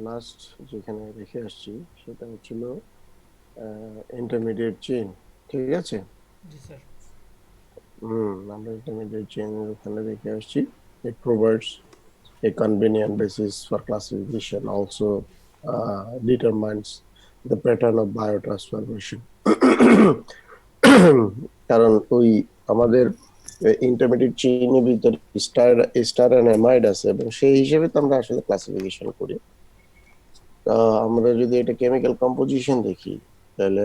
Last যেখানে রেখে আসছি সেটা হচ্ছিল ইন্টারমিডিয়েট চেইন, ঠিক আছে? জি স্যার। আমরা ইন্টারমিডিয়েট চেইন ওখানে রেখে আসছি। It provides a convenient basis for classification, also determines the pattern of biotransformation. কারণ ওই আমাদের ইন্টারমিডিয়েট চেইনের ভিতরে স্টার স্টার এন্ড অ্যামাইড আছে, এবং সেই হিসেবে তো আমরা আসলে ক্লাসিফিকেশন করি। আমরা যদি এটা কেমিক্যাল কম্পোজিশন দেখি, তাহলে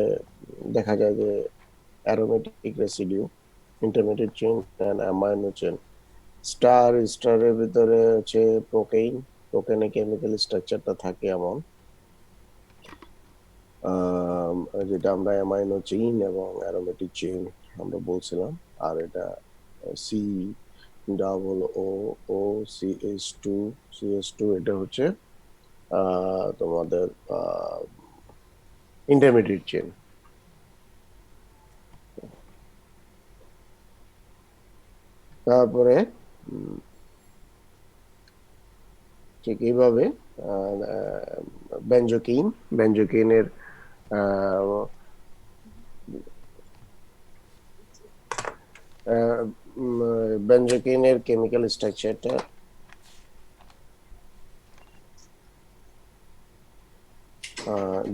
দেখা যায় যে aromatic residue, intermediate chain and amino chain. স্টারের ভিতরে হচ্ছে প্রোকেইন। প্রোকেনে কেমিক্যাল স্ট্রাকচারটা থাকে এমন, যেটা আমরা অ্যামাইনো চেইন এবং অ্যারোমেটিক চেইন আমরা বলছিলাম। আর এটা সি ডাবল ও ও সি এইচ টু এটা হচ্ছে তোমাদের ইন্টারমিডিয়েট চেইন। তারপরে ঠিক এইভাবে বেনজোকিন বেনজোকিনের বেনজোকিনের কেমিক্যাল স্ট্রাকচারটা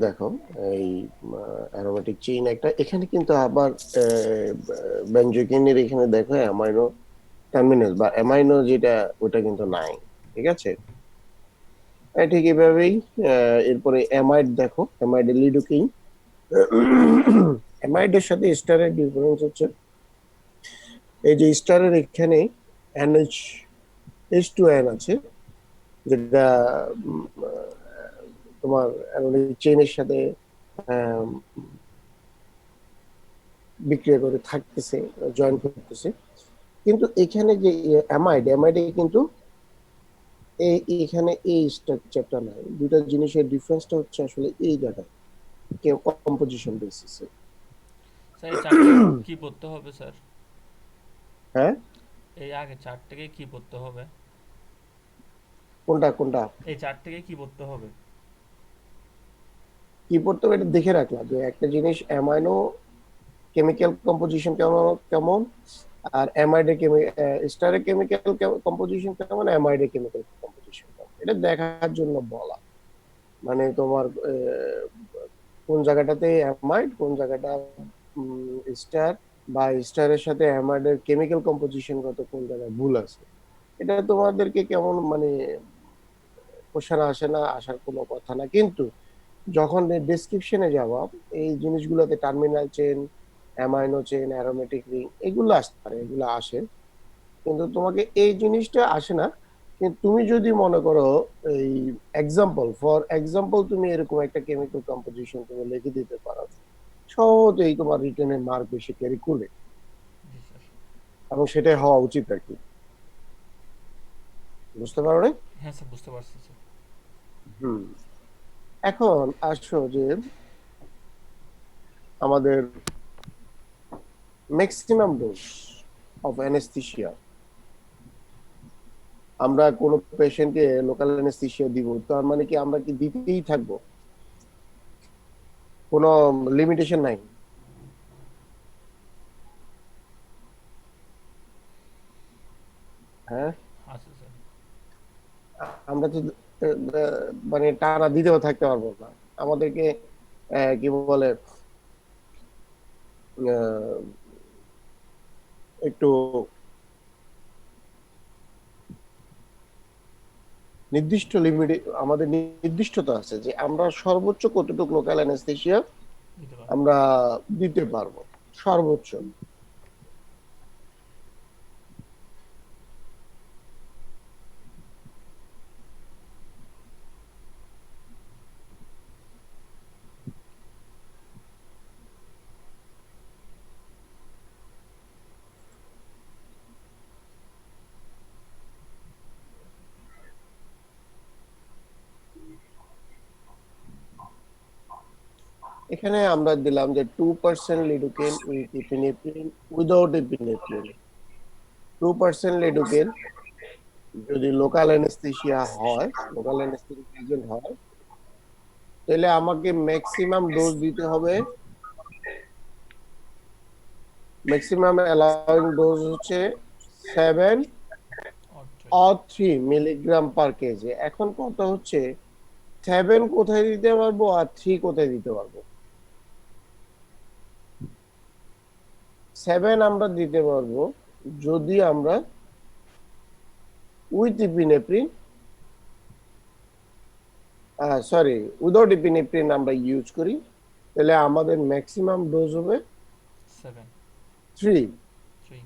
দেখো। এই অ্যারোমেটিক চেইন একটা, এখানে কিন্তু আবার বেনজোকিনের এখানে দেখো অ্যামাইনো টার্মিনাল বা অ্যামাইনো যেটা, ওটা কিন্তু নাই, ঠিক আছে? ঠিক এভাবেই এরপরে অ্যামাইড দেখো, অ্যামাইড লিডোকেইন। অ্যামাইডের সাথে স্টারের ডিফারেন্স হচ্ছে এই যে স্টারের এখানে NH2N আছে, যেটা তোমার চেইনের সাথে আহ, বিক্রিয়া করে থাকতেছে, জয়েন করতেছে। কিন্তু এখানে যে অ্যামাইডে কিন্তু এখানে এই স্ট্রাকচারটা নাই। দুটা জিনিসের ডিফারেন্সটা হচ্ছে আসলে এই জায়গায়, কম্পোজিশন বেসিসে। স্যার এই চারটে কি পড়তে হবে স্যার? হ্যাঁ, এই আগে চারটেকে কি পড়তে হবে? কোনটা কোনটা এই চারটেকে কি পড়তে হবে? কি পড়তে হবে এটা দেখে রাখলাম, যে একটা জিনিস অ্যামাইনো কেমিক্যাল কম্পোজিশন কেমন কেমন, আর অ্যামাইডের স্টারের কেমিক্যাল কম্পোজিশন কেমন, অ্যামাইডের কেমিক্যাল কম্পোজিশন কেমন, এটা দেখার জন্য বলা। মানে তোমার কোন জায়গাটাতে অ্যামাইড, কোন জায়গাটা স্টার, বা স্টারের সাথে অ্যামাইডের কেমিক্যাল কম্পোজিশন কত, কোন জায়গায় ভুল আছে, এটা তোমাদেরকে কেমন মানে কোশ্চেন আসে না, আসার কোনো কথা না। কিন্তু যখন ডেসক্রিপশনে যাওয়া, এই জিনিসগুলোতে terminal chain, amino chain, aromatic ring, এগুলো আসতে পারে, এগুলো আসে। কিন্তু তোমাকে এই জিনিসটা আসে না। কিন্তু তুমি যদি মনে করো এই ফর এক্সাম্পল তুমি এরকম একটা কেমিক্যাল কম্পোজিশন তুমি লিখে দিতে পারো, সহজেই তোমার রিটেনের মার্ক বেশি ক্যারি করবে, জি স্যার। এবং সেটাই হওয়া উচিত আর কি। বুঝতে পারো না? হ্যাঁ স্যার, বুঝতে পারছি স্যার। হুম। এখন আসো যে আমাদের ম্যাক্সিমাম ডোজ অফ অ্যানেস্থেসিয়া, আমরা কোন পেশেন্টকে লোকাল অ্যানেস্থেসিয়া দিব, তার মানে কি আমরা কি দিতেই থাকবো? কোনো লিমিটেশন নাই। হ্যাঁ, আচ্ছা স্যার। আমরা তো মানে টানা দিতেও থাকতে পারবো না। আমাদেরকে কি বলে, আহ, একটু নির্দিষ্ট লিমিট, আমাদের নির্দিষ্টতা আছে যে আমরা সর্বোচ্চ কতটুকু লোকাল অ্যানেস্থেসিয়া দিতে পারবো। আমরা দিতে পারবো, সর্বোচ্চ। এখানে আমরা দিলাম যে 2% lidocaine with epinephrine, without epinephrine. 2% lidocaine যদি লোকাল অ্যানেস্থেসিয়া হয়, লোকাল অ্যানেস্থেটিক এজেন্ট হয়, তাহলে আমাকে ম্যাক্সিমাম ডোজ দিতে হবে, ম্যাক্সিমাম অ্যালাউইং ডোজ হচ্ছে 7 or 3. or 3 milligram per KG. এখন কথা হচ্ছে 7 কোথায় দিতে পারবো আর 3 কোথায় দিতে পারবো? 7 আমরা দিতে পারবো যদি আমরা with epinephrine, sorry without epinephrine আমরা ইউজ করি, তাহলে আমাদের ম্যাক্সিমাম ডোজ হবে 7. 3 3.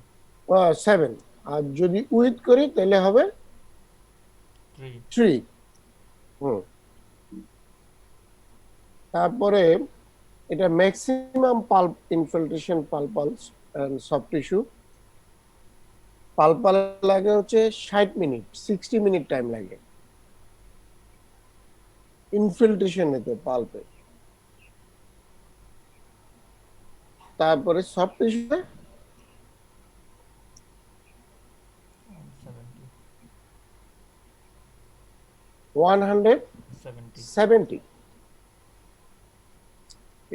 7। আর যদি উইথ করি তাহলে হবে 3. 3। হুম। তারপরে এটা ম্যাক্সিমাম পাল্প ইনফিল্ট্রেশন পালপালস এন্ড সফট টিস্যু। পালপাল লাগে হচ্ছে 60 মিনিট, 60 মিনিট টাইম লাগে ইনফিল্ট্রেশন নিতে পাল্পে। তারপরে সফট টিস্যুতে 70. 170। 70.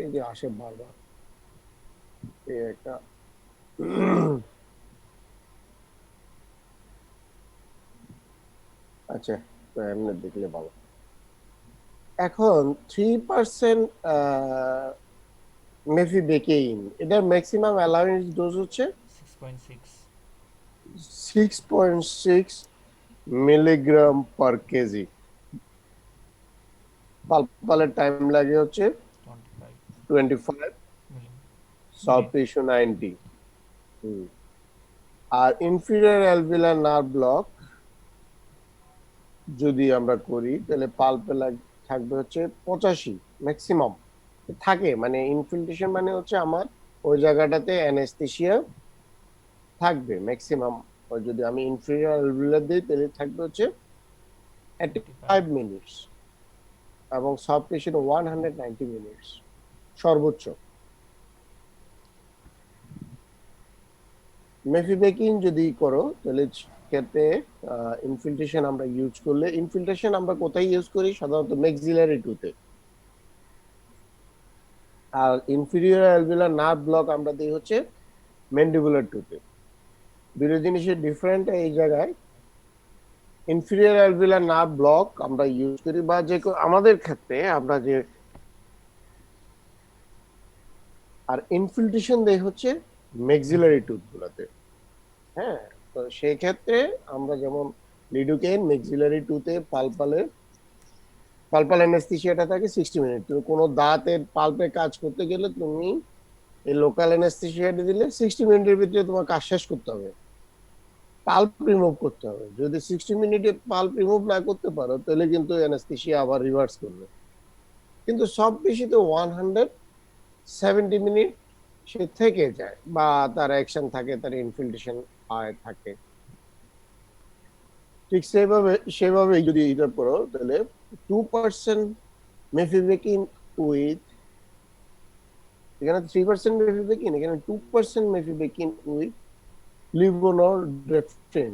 এই যে আসে বারবার এই একটা আচ্ছা, তো এমনি দেখলে ভালো। এখন 3% মেফিবেকেইন, এটার ম্যাক্সিমাম অ্যালাউন্স ডোজ হচ্ছে 6.6. 6.6 মিলিগ্রাম পার কেজি। পালপালের টাইম লাগে হচ্ছে 25 25, million. Soft tissue 90। আর ইনফিরিয়র অ্যালভিওলার নার্ভ ব্লক যদি আমরা করি তাহলে পালপে থাকবে হচ্ছে 85 ম্যাক্সিমাম থাকে, মানে ইনফিল্ট্রেশন মানে হচ্ছে আমার ওই জায়গাটাতে অ্যানেস্থেসিয়া থাকবে ম্যাক্সিমাম। যদি আমি ইনফিরিয়র অ্যালভিওলার দিই তাহলে থাকবে হচ্ছে 85 85. মিনিটস এবং সফট টিস্যু 190 মিনিটস সর্বোচ্চ। মেফিবেকিন যদি করো তাহলে ক্ষেত্রে ইনফিল্ট্রেশন আমরা ইউজ করলে, ইনফিল্ট্রেশন আমরা কোথায় ইউজ করি? সাধারণত ম্যাক্সিলারি টুথে। আর ইনফিরিয়র অ্যালভিওলার নার্ভ ব্লক আমরা দিই হচ্ছে ম্যান্ডিবুলার টুথে। দুটো জিনিসের ডিফারেন্ট এই জায়গায়। ইনফিরিয়র অ্যালভিওলার নার্ভ ব্লক আমরা ইউজ করি বা যে আমাদের ক্ষেত্রে আমরা যে, আর ইনফিল্ট্রেশন দেই হচ্ছে ম্যাক্সিলারি টুথ গুলাতে। হ্যাঁ, তো সেই ক্ষেত্রে আমরা যেমন লিডোকেইন ম্যাক্সিলারি টুথে পালপাল অ্যানেস্থেসিয়াটা থাকে 60 মিনিট। তুমি কোনো দাঁতের পাল্পে কাজ করতে গেলে তুমি এই লোকাল অ্যানেস্থেসিয়াটা দিলে 60 মিনিটের ভিতরে তোমার কাজ শেষ করতে হবে, পাল্প রিমুভ করতে হবে। যদি 60 মিনিটে পাল্প রিমুভ না করতে পারো তাহলে কিন্তু অ্যানেস্থেসিয়া আবার রিভার্স করবে। কিন্তু সব বেশিতে 170 মিনিট সে থেকে যায় বা তার অ্যাকশন থাকে, তার ইনফিল্ট্রেশন থাকে। ঠিক সেভাবে যদি এটা করো তাহলে 2% মেফিবেকিন উইথ, এখানে 3% মেফিবেকিন, এখানে 2% মেফিবেকিন উইথ লিভোনরড্রেফট্রিন।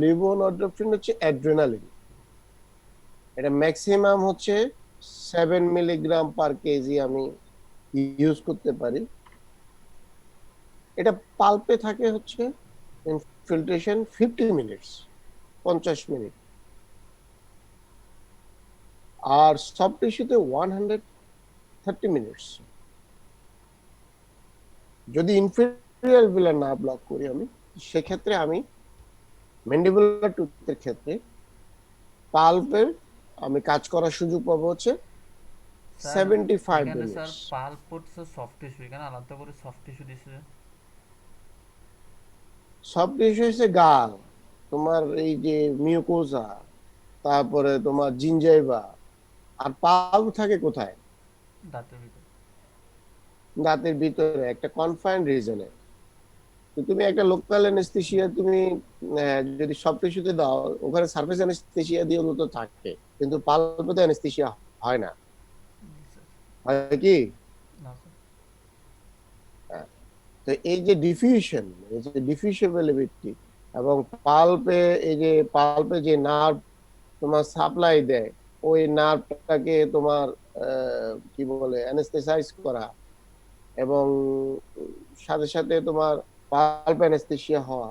লিভোনরড্রেফট্রিন হচ্ছে অ্যাড্রেনালিন। এটা ম্যাক্সিমাম হচ্ছে 7 মিলিগ্রাম পার কেজি আমি ইউজ করতে পারি। এটা পাল্পে থাকে হচ্ছে ইনফিল্ট্রেশন 50 মিনিটস, 50 মিনিট। আর সফট টিস্যুতে 130 মিনিটস। যদি ইনফিরিয়র অ্যালভিওলার না ব্লক করি আমি, সেক্ষেত্রে আমি ম্যান্ডিবুলার টুথের ক্ষেত্রে পাল্পের আমি কাজ করার সুযোগ পাবো হচ্ছে স্যার 75 এখানে স্যার মিনিটস। পাল্প পড়ছে সফট টিস্যু, এখানে আলাদা করে সফট টিস্যু দিছে। সফট টিস্যু হচ্ছে গাল, তোমার এই যে মিউকোজা, তারপরে তোমার জিঞ্জাইভা। আর পাল্প থাকে কোথায়? দাঁতের ভিতর। দাঁতের ভিতরে একটা কনফাইন্ড রিজনে। তো তুমি একটা লোকাল অ্যানেস্থেসিয়া তুমি যদি সফট টিস্যুতে দাও, ওখানে সারফেস অ্যানেস্থেসিয়া দিয়ে তো থাকে, কিন্তু পাল্পে তো অ্যানেস্থেসিয়া হয় না। জি স্যার। হয় কি? না স্যার। হ্যাঁ। তো এই যে ডিফিউশন, এই যে ডিফিউশিবিলিটি এবং পাল্পে, এই যে পাল্পে যে নার্ভ তোমার সাপ্লাই দেয়, ওই নার্ভটাকে তোমার কি বলে অ্যানেস্থেসাইজ করা এবং সাথে সাথে তোমার পাল্প অ্যানেস্থেসিয়া হওয়া,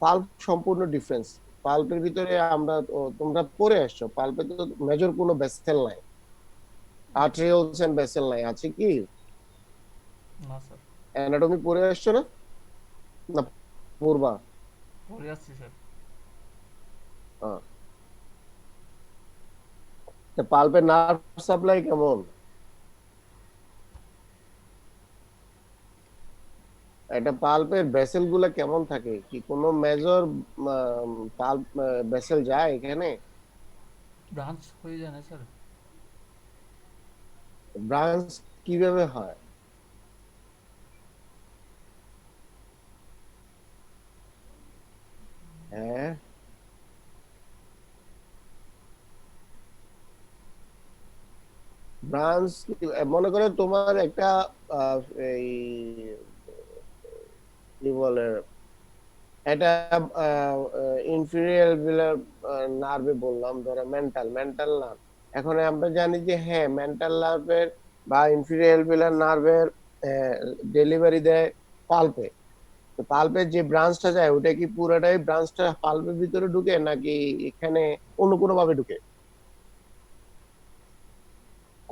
পাল্প সম্পূর্ণ ডিফারেন্স। পাল্পের ভিতরে আমরা তোমরা পড়ে আসছো, পাল্পে তো মেজর কোনো ভেসেল নাই, আর্টেরিয়লস এন্ড ভেসেল নাই, আছে কি? না স্যার, অ্যানাটমি পড়ে আসছো না? না পড়বা? পড়ে আসছি স্যার। পাল্পের নার্ভ সাপ্লাই কেমন? একটা পাল্পের ভেসেল গুলা কেমন থাকে? কি কোনো মেজর পাল্প ভেসেল যায় এখানে? ব্রাঞ্চ হয়ে যায় না স্যার? ব্রাঞ্চ কিভাবে হয়? হ্যাঁ, ব্রাঞ্চ মনে করো তোমার একটা আহ, এই কি বলে, এটা ইনফিরিয়ার নার্ভে বললাম, ধরো মেন্টাল মেন্টাল নার্ভ। এখন আমরা জানি যে হ্যাঁ মেন্টাল নার্ভের বা ইনফিরিয়ার নার্ভের ডেলিভারি দেয় পাল্পে। তো পাল্পের যে ব্রাঞ্চটা যায় ওটা কি পুরোটাই ব্রাঞ্চটা পাল্পের ভিতরে ঢুকে নাকি এখানে অন্য কোনো ভাবে ঢুকে?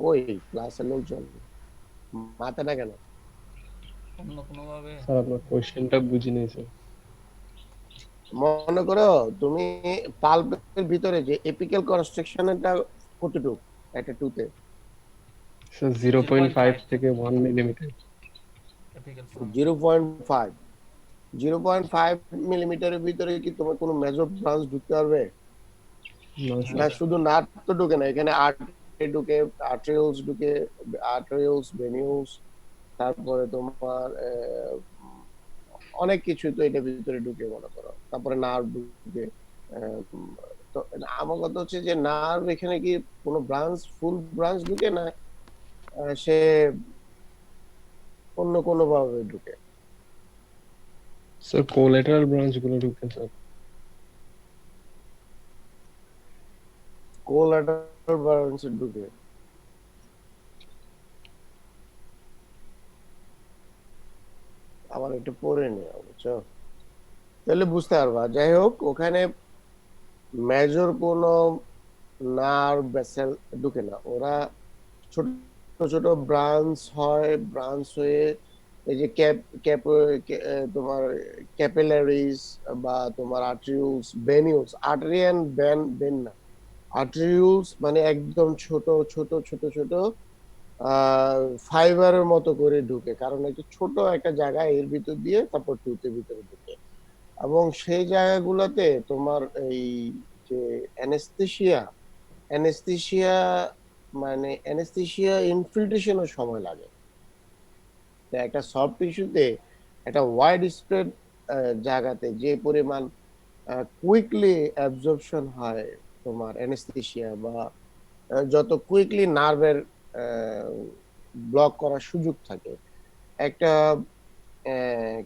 কই ক্লাসের লোকজন মাথা না কেন? অন্য কোনোভাবে। স্যার আপনার কোশ্চেনটা বুঝি নাই স্যার। মনে করো তুমি পাল্পের ভিতরে যে এপিক্যাল কনস্ট্রাকশনটা কতটুকু একটা টুতে? স্যার জিরো পয়েন্ট 0.5 ফাইভ থেকে 1 মিলিমিটার। এপিক্যাল। 0.5, 0.5 মিলিমিটারের ভিতরে কি তোমার কোনো মেজর ব্রাঞ্চ ঢুকতে পারবে? না হ্যাঁ না স্যার। স্যার। শুধু নার্ভ তো ঢুকে না, এখানে আর্টারি ঢুকে, আর্টেরিয়লস ঢুকে, আর্টেরিয়লস ভেনিউস, তারপরে তোমার অনেক কিছু তো এটা ভিতরে ঢুকে মনে করো, তারপরে নার্ভ ঢুকে। আহ, উম, তো আমার কথা হচ্ছে যে নার্ভ এখানে কি কোনো ব্রাঞ্চ, ফুল ব্রাঞ্চ ঢুকে না সে অন্য কোনো ভাবে ঢুকে? স্যার কোলাteral ব্রাঞ্চ গুলো ঢুকে স্যার। কোলাটারাল ব্রাঞ্চ ঢুকে? আমার একটু পড়ে নিয়ে বুঝছো, তাহলে বুঝতে পারবা। যাই হোক, ওখানে মেজর কোনো নার্ভ ভেসেল ঢুকে না, ওরা ছোট ছোট ব্রাঞ্চ হয়, ব্রাঞ্চ হয়ে এই যে ক্যাপ ক্যাপ তোমার ক্যাপিলারিজ বা তোমার আর্টেরিউলস ভেনিউলস, আর্টেরিয়ান বেন না, আর্টেরিউলস মানে একদম ছোট ছোট ছোট ছোট ফাইবারের মতো করে ঢুকে, কারণ একটা ছোট একটা জায়গা এর ভিতর দিয়ে তারপর টুথের ভিতরে ঢুকে। এবং সেই জায়গাগুলোতে তোমার এই যে অ্যানেস্থেসিয়া, অ্যানেস্থেসিয়া মানে অ্যানেস্থেসিয়া ইনফিল্ট্রেশনের সময় লাগে। তো একটা সফট টিস্যুতে একটা ওয়াইড স্প্রেড জায়গাতে যে পরিমাণ কুইকলি অ্যাবজর্পশন হয় তোমার অ্যানেস্থেসিয়া, বা যত কুইকলি নার্ভের ব্লক করার সুযোগ থাকে, একটা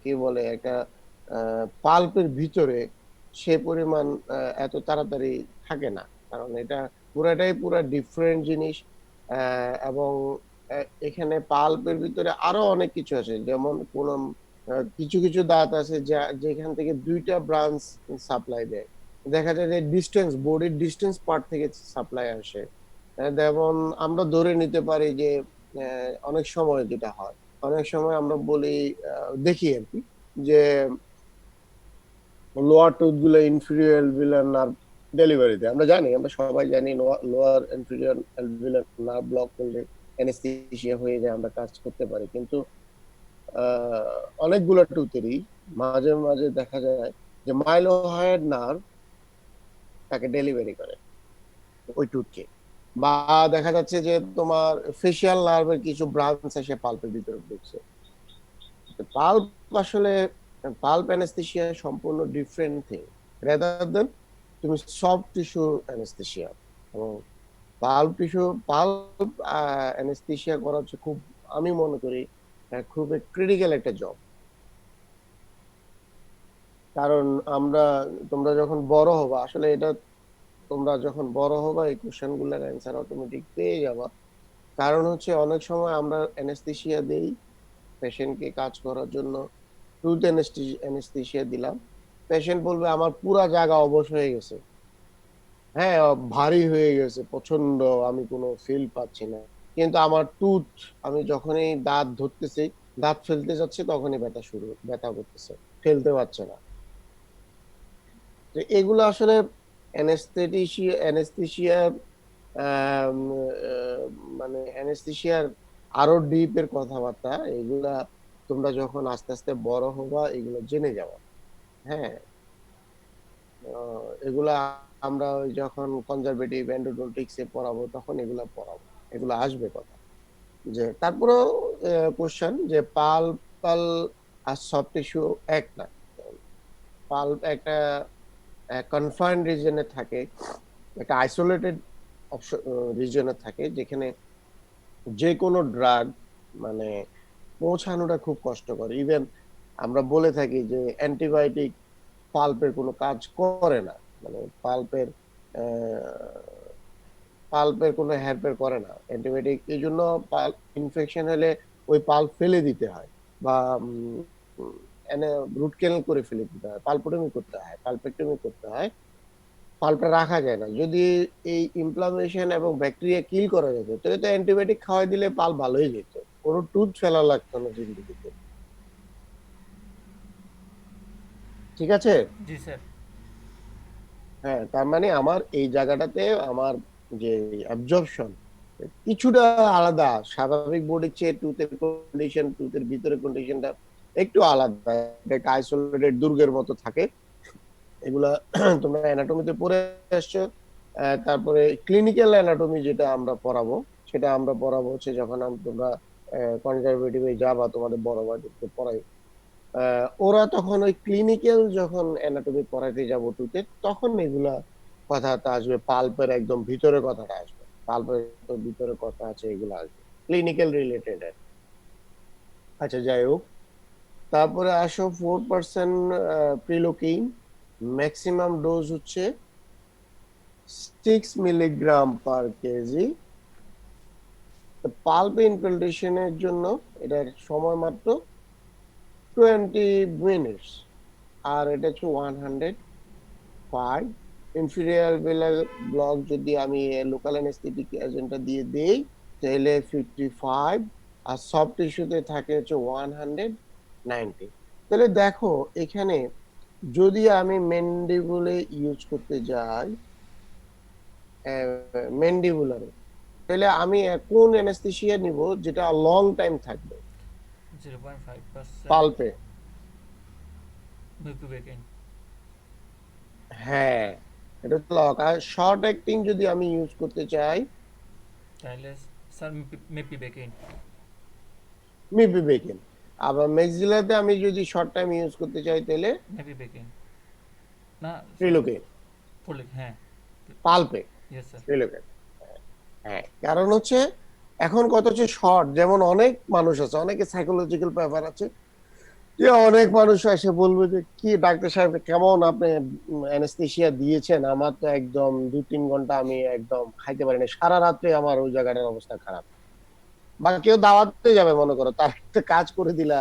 কি বলে একটা পাল্পের ভিতরে সে পরিমাণ এত তাড়াতাড়ি থাকে না, কারণ এটা পুরাটাই পুরা ডিফারেন্ট জিনিস। এবং এখানে পাল্পের ভিতরে আরো অনেক কিছু আছে, যেমন কোন কিছু কিছু দাঁত আছে যা যেখান থেকে দুইটা ব্রাঞ্চ সাপ্লাই দেয়। দেখা যায় যে ডিস্টেন্স, বডির ডিস্টেন্স পার্ট থেকে সাপ্লাই আসে। যেমন আমরা ধরে নিতে পারি যে অনেক সময় যেটা হয়, অনেক সময় আমরা বলি দেখি আর কি, যে লোয়ার টুথ গুলো ইনফিরিয়র অ্যালভিওলার নার্ভ ডেলিভারি দেয়। আমরা জানি, আমরা সবাই জানি lower inferior alveolar nerve block করলে অ্যানেস্থেসিয়া হয়ে যায়, আমরা কাজ করতে পারি। কিন্তু অনেকগুলো টুথেরই মাঝে মাঝে দেখা যায় যে মাইলোহায়েড নার্ভ তাকে ডেলিভারি করে ওই টুথকে, বা দেখা যাচ্ছে যে তোমার ফেসিয়াল নার্ভের কিছু ব্রাঞ্চ এসে পাল্পের ভিতরে ঢুকছে। পাল্প আসলে, পাল্প অ্যানেস্থেসিয়া সম্পূর্ণ ডিফারেন্ট থিং রেদার দেন তুমি সফট টিস্যু অ্যানেস্থেসিয়া। এবং পাল্প অ্যানেস্থেসিয়া করা হচ্ছে খুব, আমি মনে করি খুব ক্রিটিক্যাল একটা জব। কারণ আমরা, তোমরা যখন বড় হবা, আসলে এটা তোমরা যখন বড় হবা এই কোশ্চেন গুলোর অ্যান্সার অটোমেটিক পেয়ে যাবা। কারণ হচ্ছে অনেক সময় আমরা অ্যানেস্থেসিয়া দেই পেশেন্টকে কাজ করার জন্য, টুথ অ্যানেস্থেসিয়া দিলাম, পেশেন্ট বলবে আমার পুরা জায়গা অবশ হয়ে গেছে, হ্যাঁ ভারী হয়ে গেছে প্রচন্ড, আমি কোনো ফিল পাচ্ছি না, কিন্তু আমার টুথ, আমি যখনই দাঁত ধরতেছি, দাঁত ফেলতে যাচ্ছে তখনই ব্যথা করতেছে, ফেলতে পারছে না। তো এগুলো আসলে অ্যানেস্থেসিয়ার মানে অ্যানেস্থেসিয়ার আরো ডিপের কথাবার্তা, এগুলা তোমরা যখন আস্তে আস্তে বড় হবা এগুলো জেনে যাবা। হ্যাঁ, এগুলা আমরা ওই যখন কনজারভেটিভ এন্ডোডন্টিক্সে পড়াবো তখন এগুলা পড়াবো, এগুলো আসবে কথা। যে তারপরেও কোশ্চেন যে পাল আর সফট টিস্যু এক না, পাল্প একটা কনফাইন্ড রিজনে থাকে, একটা আইসোলেটেড রিজনে থাকে, যেখানে যে কোনো ড্রাগ মানে পৌঁছানোটা খুব কষ্টকর। ইভেন আমরা বলে থাকি যে অ্যান্টিবায়োটিক পাল্পের কোনো কাজ করে না, মানে পাল্পের কোনো হেরফের করে না অ্যান্টিবায়োটিক, এই জন্য ইনফেকশন হলে ওই পাল্প ফেলে দিতে হয়, বা রুট ক্যানেল করে ফেলে দিতে হয়, পাল্পোটমি করতে হয়, পাল্পেক্টমি করতে হয়, পাল্পটা রাখা যায় না। যদি এই ইনফ্লামেশন এবং ব্যাকটেরিয়া কিল করা যেত তাহলে তো অ্যান্টিবায়োটিক খাওয়াই দিলে পাল ভালোই যেত, কোনো টুথ ফেলা লাগতো না জিন্দিগিতে। ঠিক আছে? জি স্যার। হ্যাঁ, তার মানে আমার এই জায়গাটাতে আমার যে অ্যাবজর্পশন কিছুটা আলাদা, স্বাভাবিক বডির চেয়ে টুথের কন্ডিশন, টুথের ভিতরে কন্ডিশনটা একটু আলাদা, একটা আইসোলেটেড দুর্গের মতো থাকে। এগুলা তোমরা অ্যানাটমিতে পড়ে আসছো। তারপরে ক্লিনিক্যাল অ্যানাটমি যেটা আমরা পড়াবো, সেটা আমরা পড়াবো হচ্ছে যখন তোমরা কনজারভেটিভে যাবা, তোমাদের বড় ভাইদেরকে পড়াই, ওরা তখন ওই ক্লিনিক্যাল যখন অ্যানাটমি পড়াইতে যাবো টুতে, তখন এগুলা কথাটা আসবে, পাল্পের একদম ভিতরে কথাটা আসবে, পাল্পের ভিতরে কথা আছে, এগুলো আসবে ক্লিনিক্যাল রিলেটেড। আচ্ছা যাই হোক, তারপরে আসো 4% প্রিলোকিন, ম্যাক্সিমাম ডোজ হচ্ছে 6 মিলিগ্রাম/কেজি। পাল্প ইনফিল্ট্রেশনের জন্য এটার সময় মাত্র 20 মিনিটস, আর এটা হচ্ছে 105। ইনফিরিয়ার বেলার ব্লক যদি আমি লোকাল অ্যানেস্থেটিক এজেন্টটা দিয়ে দেই তাহলে 55, আর সফট টিস্যুতে থাকে হচ্ছে 190। তাহলে দেখো এখানে যদি আমি ম্যান্ডিবুলে ইউজ করতে যাই, ম্যান্ডিবুলারে, তাহলে আমি কোন অ্যানেস্থেসিয়া নিব যেটা লং টাইম থাকবে 0.5% পাল্পে? মিপিবেকেন। হ্যাঁ, এটা তো লক। আর শর্ট অ্যাক্টিং যদি আমি ইউজ করতে চাই, তাহলে স্যার মিপিবেকেন। মিপিবেকেন। আবার ম্যাক্সিলাতে আমি যদি শর্ট টাইম ইউজ করতে চাই তাহলে মিপিবেকেন না স্যার, প্রিলোকেন। হ্যাঁ। পাল্পে ইয়েস স্যার। প্রিলোকেন। হ্যাঁ, কারণ হচ্ছে এখন কত হচ্ছে শর্ট, যেমন অনেক মানুষ আছে, অনেকে সাইকোলজিক্যাল ব্যাপার আছে, যে অনেক মানুষ এসে বলবে যে কি ডাক্তার সাহেব কেমন আপনি অ্যানেস্থেসিয়া দিয়েছেন, আমার তো একদম 2-3 ঘন্টা আমি একদম খাইতে পারি না, সারা রাত্রে আমার ওই জায়গাটার অবস্থা খারাপ। বা কেউ দাওয়াতে যাবে মনে করো, তার একটা কাজ করে দিলা,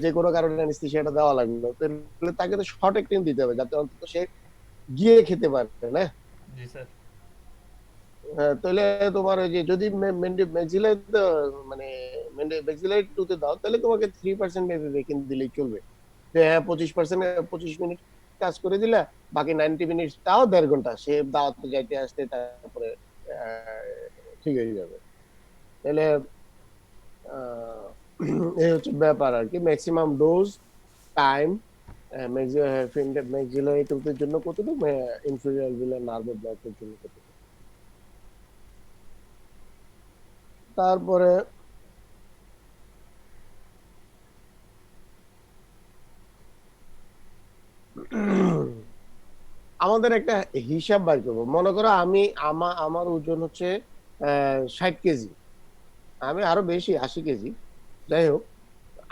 যে কোনো কারণে অ্যানেস্থেসিয়াটা দেওয়া লাগলো, তাহলে তাকে তো শর্ট অ্যাক্টিং দিতে হবে যাতে অন্তত সে গিয়ে খেতে পারে না। জি স্যার। তাহলে তোমার ওই যে যদি ম্যাক্সিলাই মানে ম্যাক্সিলাই টুতে দাও তাহলে তোমাকে 3% বেকিং দিলেই চলবে। যে হ্যাঁ 25%, 25 মিনিট কাজ করে দিলা, বাকি 90 মিনিট, তাও 1.5 ঘন্টা সে দাওয়াতে যাইতে আসতে, তারপরে ঠিক হয়ে যাবে। তাহলে এই হচ্ছে ব্যাপার আর কি, ম্যাক্সিমাম ডোজ, টাইম, ম্যাক্সিলাই টুথের জন্য কতটুকু, ইনফেরিয়র ভিলার নার্ভ ব্লকের জন্য কতটুকু। তারপরে আমাদের একটা হিসাব বার করবো। মনে করো আমি আমার ওজন হচ্ছে 60 কেজি, আমি আরো বেশি 80 কেজি, যাই হোক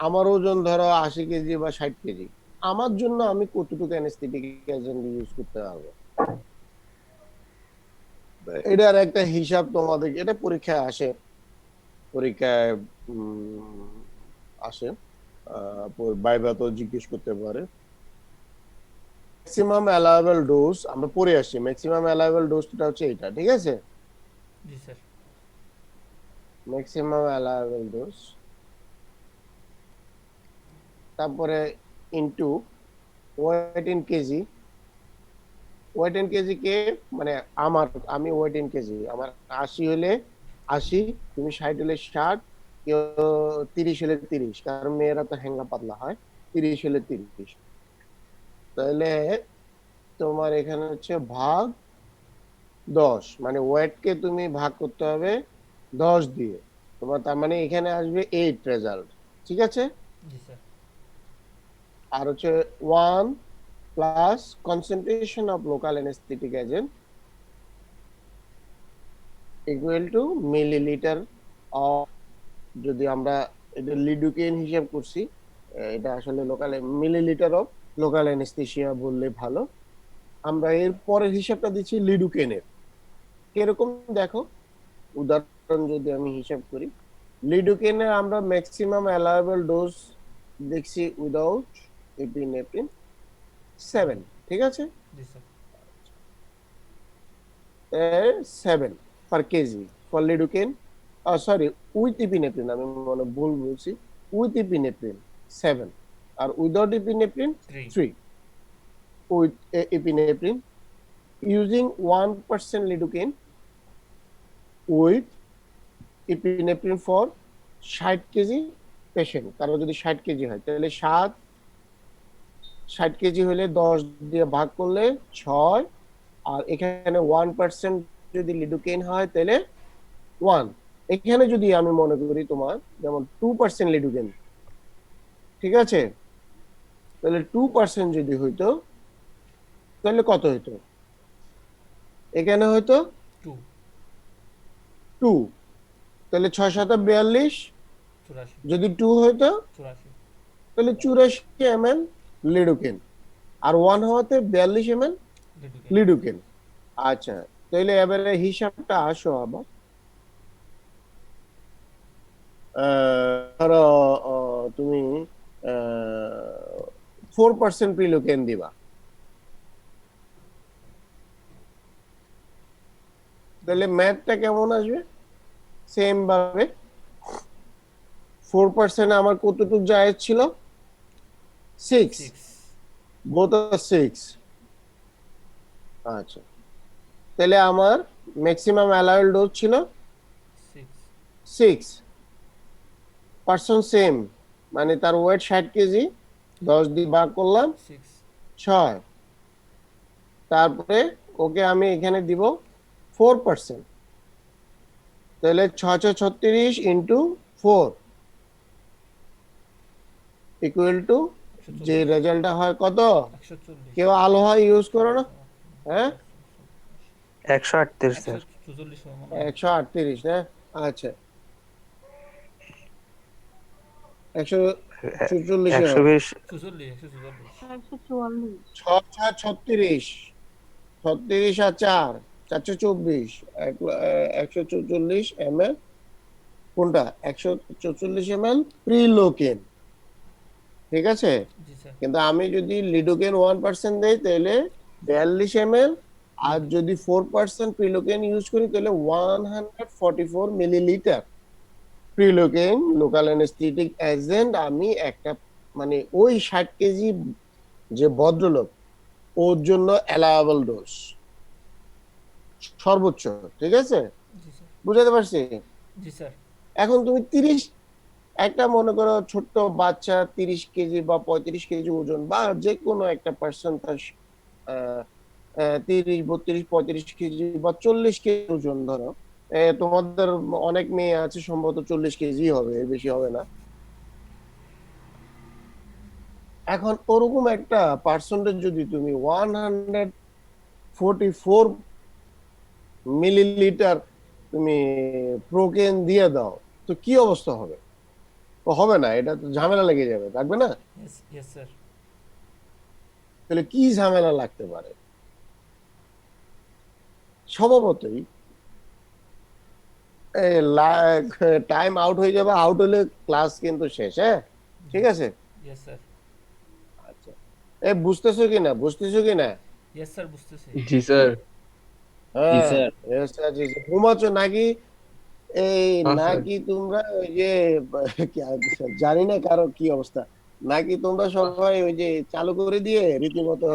আমার ওজন ধরো 80 কেজি বা 60 কেজি, আমার জন্য আমি কতটুকু অ্যানেস্থেটিক এজেন্ট ইউজ করতে পারবো? এটার একটা হিসাব তোমাদের, এটা পরীক্ষায় আসে, পরীক্ষায় আসে, ভাইবা তো জিজ্ঞেস করতে পারে। ম্যাক্সিমাম অ্যালাউয়েবল ডোজ আমরা পড়ে আসছি, ম্যাক্সিমাম অ্যালাউয়েবল ডোজটা হচ্ছে এটা, ঠিক আছে? জি স্যার। ম্যাক্সিমাম অ্যালাউয়েবল ডোজ, তারপরে into weight in KG. Weight in KG কে মানে আমি ওয়েট ইন কেজি, আমার 80 হলে 80, তুমি 60 হলে 60, কেউ 30 হলে 30, কারণ মেয়েরা তো হ্যাঙ্গা পাতলা হয়, 30 হলে 30। তাহলে তোমার এখানে হচ্ছে ভাগ 10, মানে ওয়েট কে তুমি ভাগ করতে হবে 10 দিয়ে, তোমার তার মানে এখানে আসবে 8 রেজাল্ট, ঠিক আছে? জি স্যার। আর হচ্ছে 1 plus concentration of local anaesthetic agent equal to millilitre of, যদি আমরা এটা লিডোকেইন হিসাব করছি, এটা আসলে local millilitre of local anaesthesia বললে ভালো। আমরা এর পরের হিসাবটা দিচ্ছি লিডোকেইনের। কিরকম দেখো, উদাহরণ যদি আমি হিসাব করি, লিডোকেইনের আমরা ম্যাক্সিমাম অ্যালাউয়েবল ডোজ দেখছি উইদাউট এপিনেফ্রিন 7, ঠিক আছে? জি sir. 7 per kg for lidocaine, sorry, with epinephrine, আমি মনে ভুল বলছি, with epinephrine 7, আর without epinephrine 3। 3। with epinephrine using 1% lidocaine with epinephrine for 60 KG patient, কারো যদি 60 কেজি হয় তাহলে 60 কেজি হলে 10 দিয়ে ভাগ করলে 6, আর এখানে 1% যদি লিডোকেইন হয় তাহলে 1। এখানে যদি আমি মনে করি তোমার যেমন 2% লিডোকেইন, ঠিক আছে? তাহলে 2% যদি হইতো তাহলে কত হইতো? এখানে হয়তো 2। 2, তাহলে 6 7 42, 84। যদি 2 হইতো 84। তাহলে 84 ml লিডোকেইন, আর 1 হওয়াতে 42 ml লিডোকেইন। লিডোকেইন। আচ্ছা, তাহলে এবারে হিসাবটা আসো আবার, ধরো তুমি 4% প্রিলোকেন দিবা, তাহলে ম্যাথটা কেমন আসবে? সেম ভাবে 4% আমার কতটুকু জায়েজ ছিল? 6, 6। both are 6। আচ্ছা, তাহলে আমার ম্যাক্সিমাম অ্যালাউড ডোজ ছিল 6। 6%, সেম, মানে তার ওয়েট 60 কেজি, 10 দিয়ে ভাগ করলাম 6। 6, তারপরে ওকে আমি এখানে দিব 4%, তাহলে 636 ইন্টু 4 ইকুয়াল টু যে রেজাল্টটা হয় কত? 140। কেউ আলোহা ইউজ করো না? হ্যাঁ, 138 স্যার। 144 হবে মনে হয়। 138 না? আচ্ছা, 144 হবে। 120 144। 6 4 36, 36 আর 4 424, 144 ml, কোনটা 144 ml প্রিলোকেন, ঠিক আছে? জি স্যার। কিন্তু আমি যদি লিডোকেন 1% দেই তাহলে 42 ml, আর যদি 4% প্রিলোকেন ইউজ করি তাহলে 144 মিলিলিটার প্রিলোকেন লোকাল অ্যানেস্থেটিক এজেন্ট আমি একটা, মানে ওই 60 কেজি যে ভদ্রলোক ওর জন্য অ্যালাউয়েবল ডোজ সর্বোচ্চ, ঠিক আছে? জি স্যার। বুঝাতে পারছি? জি স্যার। এখন তুমি 30, একটা মনে করো ছোট্ট বাচ্চা 30 কেজি বা 35 কেজি ওজন, বা যে কোনো একটা পার্সন তার 30 32 35 কেজি বা 40 কেজি ওজন ধরো, তোমাদের অনেক মেয়ে আছে সম্ভবত 40 কেজি হবে, এর বেশি হবে না। এখন ওরকম একটা পার্সেন্টেজ যদি তুমি 144 মিলিলিটার তুমি প্রোকেন দিয়ে দাও, তো কি অবস্থা হবে? তো হবে না, এটা তো ঝামেলা লেগে যাবে, থাকবে না? Yes sir. তাহলে কি ঝামেলা লাগতে পারে? স্বভাবতই টাইম আউট হয়ে যাবে, আউট হলে ক্লাস কিন্তু শেষ, হ্যাঁ ঠিক আছে। Yes sir. আচ্ছা, বুঝতেছো কি না? ইয়েস স্যার, বুঝতেছি। জি স্যার। জি হ্যাঁ, স্যার। yes, sir, জি, sir। ঘুমাচ্ছ নাকি? এই হ্যাঁ স্যার। নাকি তোমরা ওই যে জানি না কারো কি অবস্থা, নাকি তোমরা সবাই ওই যে চালু করে দিয়ে রীতিমতো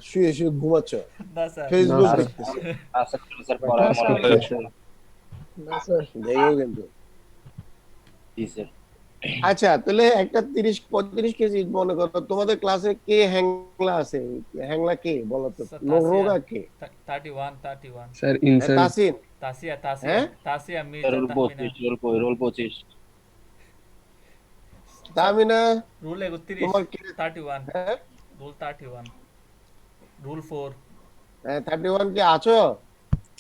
শুয়ে শুয়ে ঘুমাচ্ছ, না স্যার। না ফেসবুক স্যার। দেখতেছো? আচ্ছা স্যার, বা পড়ার ক্লাস মনে ঠিক করছে। করতেছো? আছে। না স্যার। দেখো কিন্তু। জি স্যার। আচ্ছা, তাহলে একটা 30-35 কেজি মনে করো, তোমাদের ক্লাসে কে হ্যাংলা আছে? হ্যাংলা কে বলো তো? স্যার তাসিয়া। রোগা কে? 31। স্যার ইনসান। তাসিন? তাসিয়া, হ্যাঁ, Tasia, Mirza, roll Tahmina. 25, roll 25। Sir Tamina? Roll 31। তোমার কে? 31। হ্যাঁ, রুল 31। রুল 4। 31 কে আছো?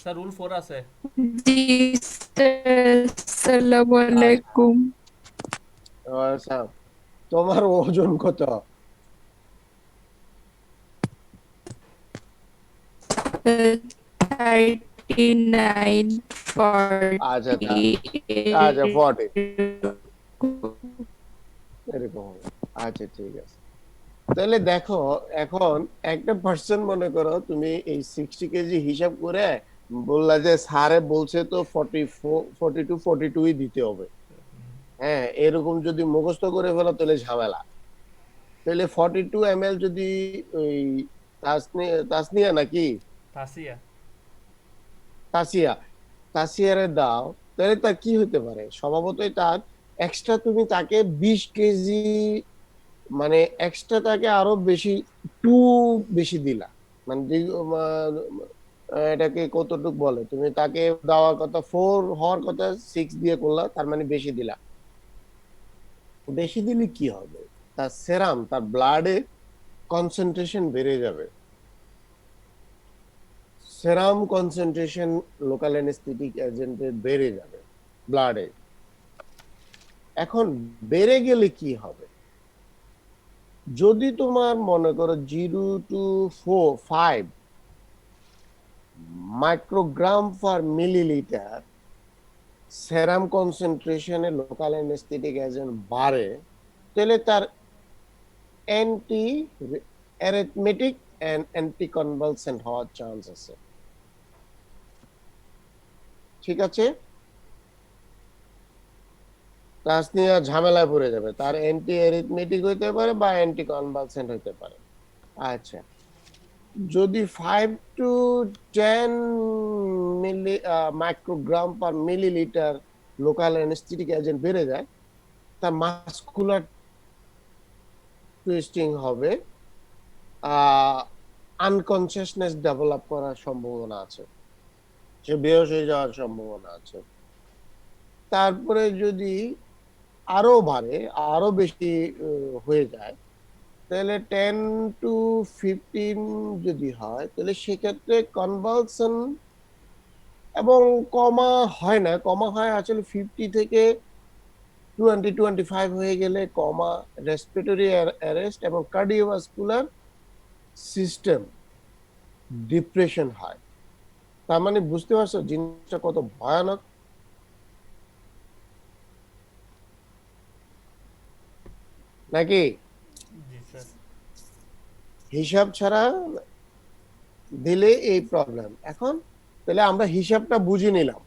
স্যার রুল 4 আছে। জি স্যার, আসসালামু আচ্ছা, আলাইকুম। আচ্ছা, তোমার ওজন কত? 39, আচ্ছা, 40 আচ্ছা 40 এরকম হবে। আচ্ছা ঠিক আছে, তাহলে দেখো, এখন একটা পার্সন মনে করো তুমি এই 60 কেজি হিসাব করে বললা যে স্যারে বলছে তো 42 দিতে হবে, হ্যাঁ এরকম যদি মুখস্থ করে ফেলো তাহলে ঝামেলা। তাহলে 42 ml যদি ওই তাসনিয়া নাকি তাসিয়া। তাসিয়া, তাসিয়ারে দাও, তাহলে তার কি হতে পারে? স্বভাবতই তার এক্সট্রা তুমি তাকে 20 কেজি, মানে এক্সট্রা তাকে আরো বেশি, টু বেশি দিলা, মানে এটাকে কতটুক বলে, তুমি তাকে দেওয়ার কথা 4 হওয়ার কথা 6 দিয়ে করলা, তার মানে বেশি দিলা। বেশি দিলে কি হবে? তার সেরাম, তার ব্লাডে কনসেন্ট্রেশন বেড়ে যাবে, সেরাম কনসেন্ট্রেশন লোকাল অ্যানেস্থেটিক এজেন্টের বেড়ে যাবে ব্লাডে। এখন বেড়ে গেলে কি হবে? যদি তোমার মনে করো 0 to 5 microgram per millilitre serum কনসেন্ট্রেশনে লোকাল অ্যানেস্থেটিক এজেন্ট বাড়ে, তাহলে তার antiarrhythmic and anticonvulsant হওয়ার চান্স আছে, ঠিক আছে? তাসনিয়া ঝামেলায় পড়ে যাবে, তার অ্যান্টি অ্যারিথমেটিক হইতে পারে বা অ্যান্টি কনভালসেন্ট হইতে পারে। আচ্ছা, যদি 5 to 10 milli microgram per millilitre local anaesthetic agent বেড়ে যায়, তার মাসকুলার টুইস্টিং হবে, আনকনসিয়াসনেস ডেভেলপ করার সম্ভাবনা আছে, সে বেহোশ হয়ে যাওয়ার সম্ভাবনা আছে। তারপরে যদি আরো বাড়ে, আরো বেশি হয়ে যায়, তাহলে 10 to 15 যদি হয়, তাহলে সেক্ষেত্রে কনভালশন, এবং কমা হয় না, কমা হয় আসলে 50 থেকে 20-25 হয়ে গেলে কমা, রেসপিরেটরি অ্যারেস্ট এবং কার্ডিওভাস্কুলার সিস্টেম ডিপ্রেশন হয়। তার মানে বুঝতে পারছো জিনিসটা কত ভয়ানক নাকি? জি স্যার। হিসাব ছাড়া দিলে এই প্রবলেম। এখন তাহলে আমরা হিসাবটা বুঝে নিলাম,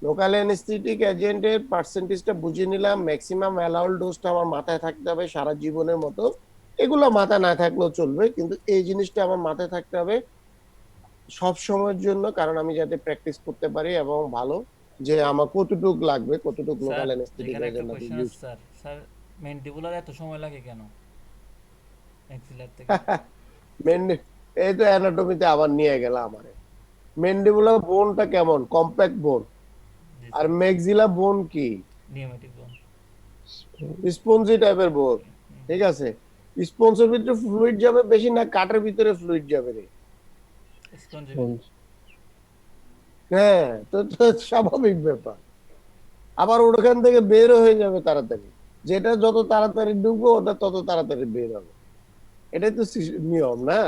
লোকাল অ্যানেস্থেটিক এজেন্টের পার্সেন্টেজটা বুঝে নিলাম, ম্যাক্সিমাম অ্যালাউড ডোজটা আমার মাথায় থাকতে হবে সারা জীবনের মতো। এগুলো মাথায় না থাকলেও চলবে, কিন্তু এই জিনিসটা আমার মাথায় থাকতে হবে সব সময়ের জন্য, কারণ আমি যাতে প্র্যাকটিস করতে পারি এবং ভালো, যে আমার কতটুক লাগবে, কতটুক লোকাল স্যার অ্যানেস্থেটিক এখানে একটা এজেন্ট আমি কোশ্চেন ইউজ। আছে স্যার। স্যার মেন্ডিবুলার এত সময় লাগে কেন এক্সিলার থেকে? এই তো অ্যানাটমিতে আবার নিয়ে গেল আমারে। মেন্ডিবুলার বোনটা কেমন? কম্প্যাক্ট বোন। জি আর স্যার। ম্যাক্সিলা বোন কি? নিওমেটিক বোন। স্পঞ্জি টাইপের বোন, ঠিক আছে? স্পঞ্জের ভিতরে ফ্লুইড যাবে বেশি না কাঠের ভিতরে ফ্লুইড যাবে রে? স্পঞ্জি। হ্যাঁ, তো স্বাভাবিক ব্যাপার। আবার ওখান থেকে বেরও হয়ে যাবে তাড়াতাড়ি, যেটা যত তাড়াতাড়ি ঢুকবো ওটা তত তাড়াতাড়ি বের হবে, এটাই তো নিয়ম না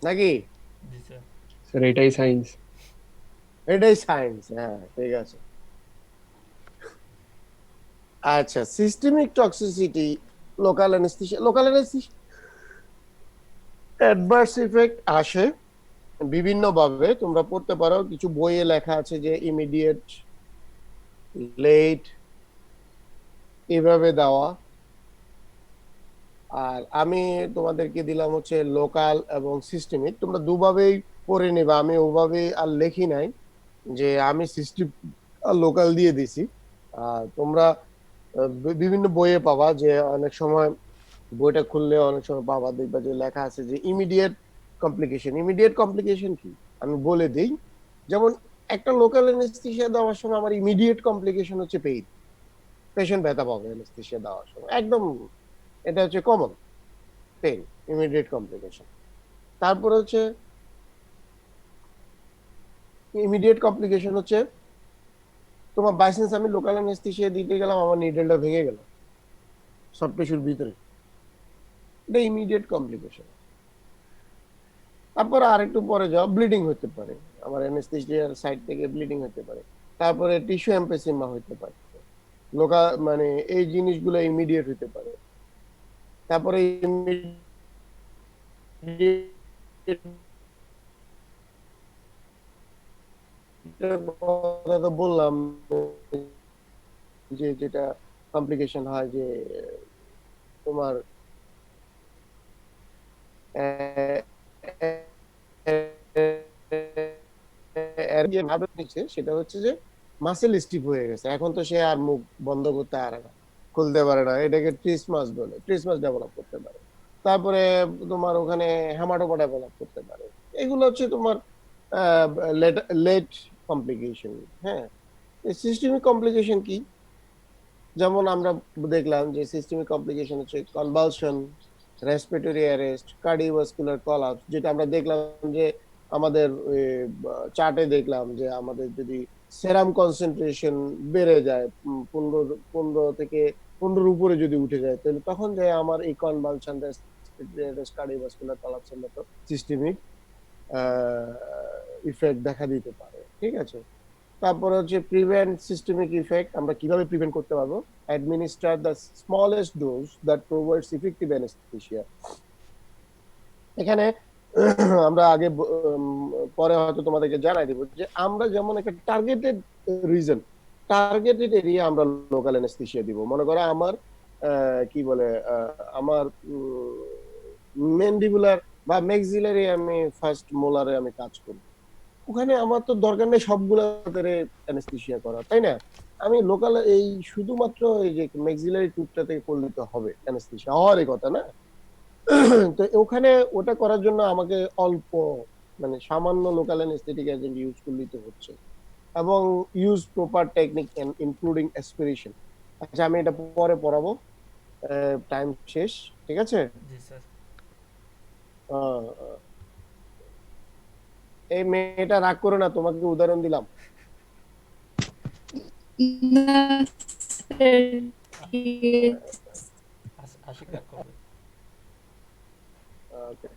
নাকি? জি স্যার। স্যার এটাই সায়েন্স। এটাই সায়েন্স, হ্যাঁ ঠিক আছে। আচ্ছা, systemic toxicity, local anaesthesia. Local anaesthesia adverse effect আসে বিভিন্ন ভাবে, তোমরা পড়তে পারো, কিছু বইয়ে লেখা আছে যে ইমিডিয়েট, লেট, এভাবে দেওয়া। আর আমি তোমাদেরকে দিলাম হচ্ছে লোকাল এবং সিস্টেমিক, তোমরা দুভাবেই পড়ে নিবা, আমি ওভাবে আর লেখি নাই, যে আমি সিস্টেম আর লোকাল দিয়ে দিছি। তোমরা বিভিন্ন বইয়ে পাবা, যে অনেক সময় বইটা খুললে অনেক সময় পাবা, দেখবা যে লেখা আছে যে ইমিডিয়েট কমপ্লিকেশন। ইমিডিয়েট কমপ্লিকেশন কি আমি বলে দিই। যেমন একটা লোকাল অ্যানেস্থেসিয়া দেওয়ার সময় আমার ইমিডিয়েট কমপ্লিকেশন হচ্ছে পেইন, পেশেন্ট ব্যথা পাবে অ্যানেস্থেসিয়া দেওয়ার সময়, একদম এটা হচ্ছে কমন পেইন, ইমিডিয়েট কমপ্লিকেশন। তারপরে হচ্ছে ইমিডিয়েট কমপ্লিকেশন হচ্ছে তোমার বাইসেন্স আমি লোকাল অ্যানেস্থেসিয়া দিতে গেলাম, আমার নিডলটা ভেঙে গেল সফট টিস্যুর ভিতরে, এটা ইমিডিয়েট কমপ্লিকেশন। তারপরে আরেকটু পরে যাও, ব্লিডিং হতে পারে, আমার অ্যানেস্থেসিয়ার সাইড থেকে ব্লিডিং হতে পারে। তারপরে টিস্যু এমপেসিমা হতে পারে, লোকাল মানে এই জিনিসগুলো ইমিডিয়েট হতে পারে। তারপরে কথা তো বললাম, যে যেটা কমপ্লিকেশন হয়, যে তোমার সেটা হচ্ছে যে মাসেল স্টিফ হয়ে গেছে, এখন তো সে আর মুখ বন্ধ করতে পারে না, খুলতে পারে না, এটাকে ট্রিসমাস বলে, ট্রিসমাস ডেভেলপ করতে পারে। তারপরে তোমার ওখানে হেমাটোপা ডেভেলপ করতে পারে। এগুলো হচ্ছে তোমার লেট কমপ্লিকেশন। হ্যাঁ, সিস্টেমিক কমপ্লিকেশন কি? যেমন আমরা দেখলাম যে সিস্টেমিক কমপ্লিকেশন হচ্ছে convulsion, respiratory arrest, cardiovascular collapse, যেটা আমরা দেখলাম যে আমাদের চার্টে দেখলাম যে আমাদের যদি সেরাম কনসেন্ট্রেশন বেড়ে যায় 15 থেকে 15 উপরে যদি উঠে যায়, তাহলে তখন যায় আমার এই কনভালশন, রেসপিরেটরি অ্যারেস্ট, কার্ডিওভাস্কুলার কলাপসের মতো সিস্টেমিক ইফেক্ট দেখা দিতে পারে। ঠিক আছে। তারপরে হচ্ছে প্রিভেন্ট সিস্টেমিক ইফেক্ট, আমরা কিভাবে প্রিভেন্ট করতে পারবো? Administer the smallest dose that provides effective anaesthesia. এখানে আমরা আগে পরে হয়তো তোমাদেরকে জানাই দেব যে আমরা যেমন একটা টার্গেটেড রিজন, টার্গেটেড এরিয়া আমরা লোকাল অ্যানেস্থেসিয়া দিব। মনে করো আমার কি বলে আমার ম্যান্ডিবুলার বা ম্যাক্সিলারি, আমি ফার্স্ট মোলারে আমি কাজ করি, ওখানে আমার তো দরকার নেই সবগুলোতে অ্যানেস্থেসিয়া করা, তাই না? আমি লোকাল এই শুধুমাত্র এই যে ম্যাক্সিলারি টুথটাতে করলে তো হবে অ্যানেস্থেসিয়া হওয়ারই কথা না। তো ওখানে ওটা করার জন্য আমাকে অল্প মানে সামান্য লোকাল অ্যানেস্থেটিক এজেন্ট ইউজ করলেই তো হচ্ছে, এবং use proper technique including aspiration. আচ্ছা, আমি এটা পরে পড়াবো, টাইম শেষ, ঠিক আছে? জি স্যার। আহ, এই মেয়েটা রাগ করো না, তোমাকে উদাহরণ দিলাম। না স্যার, ঠিক আছে। আশিক রাগ করবে। ওকে।